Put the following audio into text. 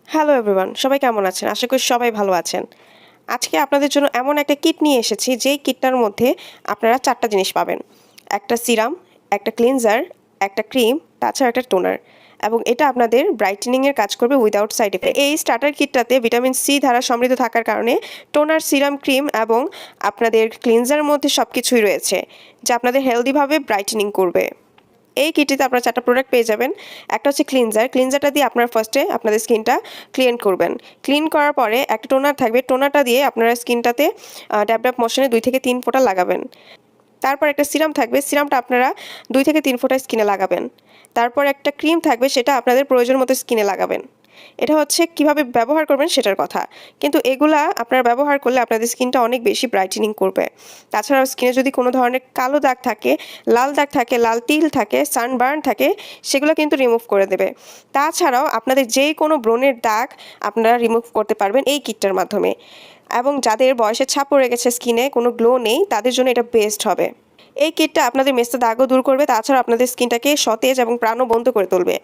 Hello everyone, সবাই কেমন আছেন? আশা করি সবাই ভালো আছেন। আজকে আপনাদের জন্য এমন একটা কিট নিয়ে এসেছি, যেই কিটটার মধ্যে আপনারা ৪ টা জিনিস পাবেন। একটা সিরাম, একটা ক্লিনজার, একটা ক্রিম, তাছাড়া একটা টোনার। এবং এটা আপনাদের ব্রাইটেনিং এর কাজ করবে উইদাউট সাইড ইফেক্ট। এই স্টার্টার কিটটাতে ভিটামিন সি দ্বারা সমৃদ্ধ থাকার কারণে টোনার, সিরাম, ক্রিম এবং আপনাদের ক্লিনজারের মধ্যে সবকিছুই রয়েছে, যা আপনাদের হেলদিভাবে ব্রাইটেনিং করবে। এই কিটটিতে আপনারা ৪ টা প্রোডাক্ট পেয়ে যাবেন। একটা হচ্ছে ক্লিনজার। ক্লিনজারটা দিয়ে আপনারা ফার্স্টে আপনাদের স্কিনটা ক্লিন করবেন। ক্লিন করার পরে একটা টোনার থাকবে। টোনারটা দিয়ে আপনারা স্কিনটাতে ড্যাব ড্যাব মোশনে ২ থেকে ৩ ফোঁটা লাগাবেন। তারপর একটা সিরাম থাকবে। সিরামটা আপনারা ২ থেকে ৩ ফোঁটা স্কিনে লাগাবেন। তারপর একটা ক্রিম থাকবে, সেটা আপনাদের প্রয়োজন মতো স্কিনে লাগাবেন। এটা হচ্ছে কিভাবে ব্যবহার করবেন সেটার কথা। কিন্তু এগুলা আপনারা ব্যবহার করলে আপনাদের স্কিনটা অনেক বেশি ব্রাইটেনিং করবে। তাছাড়াও স্কিনে যদি কোনো ধরনের কালো দাগ থাকে, লাল দাগ থাকে, লাল তিল থাকে, সানবার্ন থাকে, সেগুলো কিন্তু রিমুভ করে দেবে। তাছাড়াও আপনাদের যে কোনো ব্রণের দাগ আপনারা রিমুভ করতে পারবেন এই কিটটার মাধ্যমে। এবং যাদের বয়সের ছাপ পড়ে গেছে, স্কিনে কোনো গ্লো নেই, তাদের জন্য এটা বেস্ট হবে। এই কিটটা আপনাদের মেস্তা দাগও দূর করবে, তাছাড়া আপনাদের স্কিনটাকে সতেজ এবং প্রাণবন্ত করে তুলবে।